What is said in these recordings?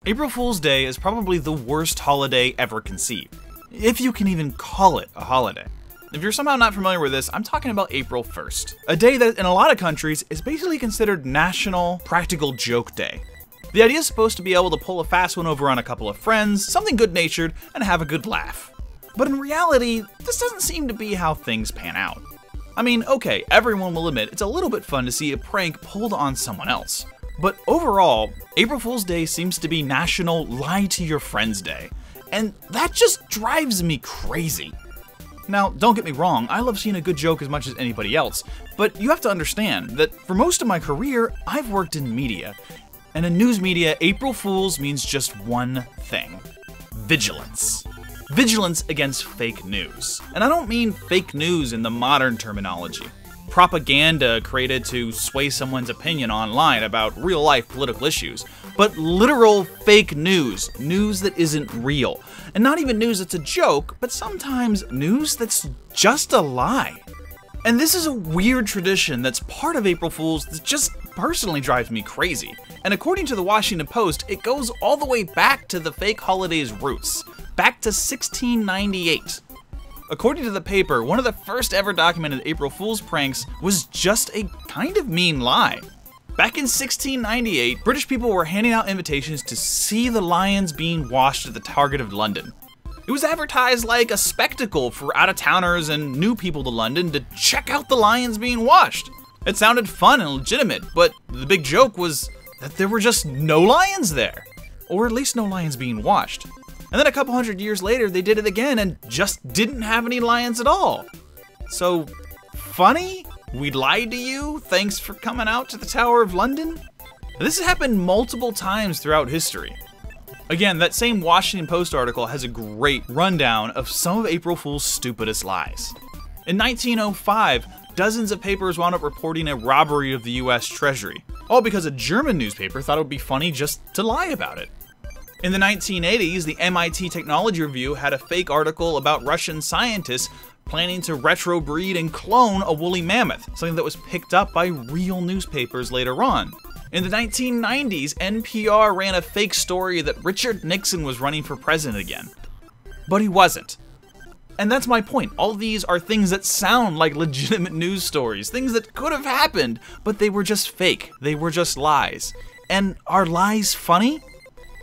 April Fool's Day is probably the worst holiday ever conceived, if you can even call it a holiday. If you're somehow not familiar with this, I'm talking about April 1st, a day that in a lot of countries is basically considered National Practical Joke Day. The idea is supposed to be able to pull a fast one over on a couple of friends, something good-natured, and have a good laugh. But in reality, this doesn't seem to be how things pan out. I mean, okay, everyone will admit it's a little bit fun to see a prank pulled on someone else. But overall, April Fool's Day seems to be National Lie to Your Friends Day, and that just drives me crazy. Now, don't get me wrong, I love seeing a good joke as much as anybody else, but you have to understand that for most of my career, I've worked in media. And in news media, April Fools means just one thing: vigilance. Vigilance against fake news. And I don't mean fake news in the modern terminology. Propaganda created to sway someone's opinion online about real-life political issues, but literal fake news, news that isn't real. And not even news that's a joke, but sometimes news that's just a lie. And this is a weird tradition that's part of April Fool's that just personally drives me crazy. And according to the Washington Post, it goes all the way back to the fake holiday's roots, back to 1698. According to the paper, one of the first ever documented April Fool's pranks was just a kind of mean lie. Back in 1698, British people were handing out invitations to see the lions being washed at the Target of London. It was advertised like a spectacle for out-of-towners and new people to London to check out the lions being washed. It sounded fun and legitimate, but the big joke was that there were just no lions there. Or at least no lions being washed. And then a couple hundred years later, they did it again and just didn't have any lions at all. So, funny? We lied to you? Thanks for coming out to the Tower of London? This has happened multiple times throughout history. Again, that same Washington Post article has a great rundown of some of April Fool's stupidest lies. In 1905, dozens of papers wound up reporting a robbery of the US Treasury, all because a German newspaper thought it would be funny just to lie about it. In the 1980s, the MIT Technology Review had a fake article about Russian scientists planning to retrobreed and clone a woolly mammoth, something that was picked up by real newspapers later on. In the 1990s, NPR ran a fake story that Richard Nixon was running for president again. But he wasn't. And that's my point. All of these are things that sound like legitimate news stories, things that could have happened, but they were just fake. They were just lies. And are lies funny?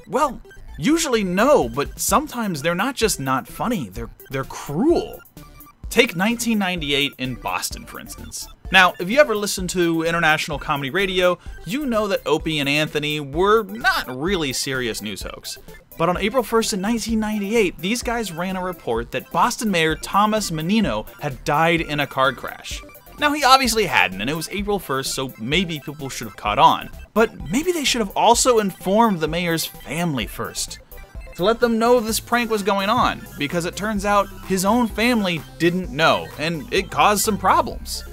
Well, usually no, but sometimes they're not just not funny, they're cruel. Take 1998 in Boston, for instance. Now, if you ever listen to international comedy radio, you know that Opie and Anthony were not really serious news hoax. But on April 1st in 1998, these guys ran a report that Boston Mayor Thomas Menino had died in a car crash. Now, he obviously hadn't, and it was April 1st, so maybe people should have caught on. But maybe they should have also informed the mayor's family first, to let them know this prank was going on, because it turns out his own family didn't know, and it caused some problems.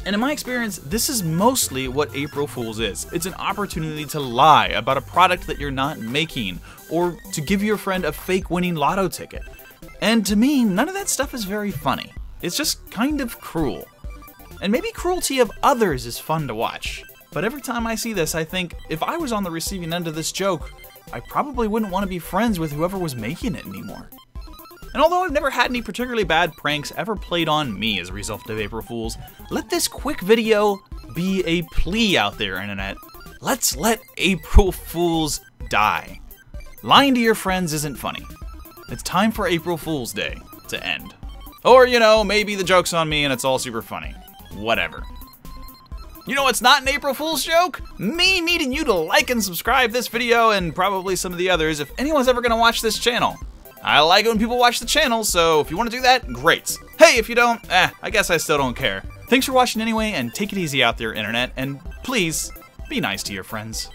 And in my experience, this is mostly what April Fool's is. It's an opportunity to lie about a product that you're not making, or to give your friend a fake winning lotto ticket. And to me, none of that stuff is very funny. It's just kind of cruel. And maybe cruelty of others is fun to watch. But every time I see this, I think, if I was on the receiving end of this joke, I probably wouldn't want to be friends with whoever was making it anymore. And although I've never had any particularly bad pranks ever played on me as a result of April Fools, let this quick video be a plea out there, internet. Let's let April Fools die. Lying to your friends isn't funny. It's time for April Fool's Day to end. Or, you know, maybe the joke's on me and it's all super funny. Whatever. You know what's not an April Fool's joke? Me needing you to like and subscribe this video and probably some of the others if anyone's ever gonna watch this channel. I like it when people watch the channel, so if you want to do that, great. Hey, if you don't, I guess I still don't care. Thanks for watching anyway, and take it easy out there, internet, and please, be nice to your friends.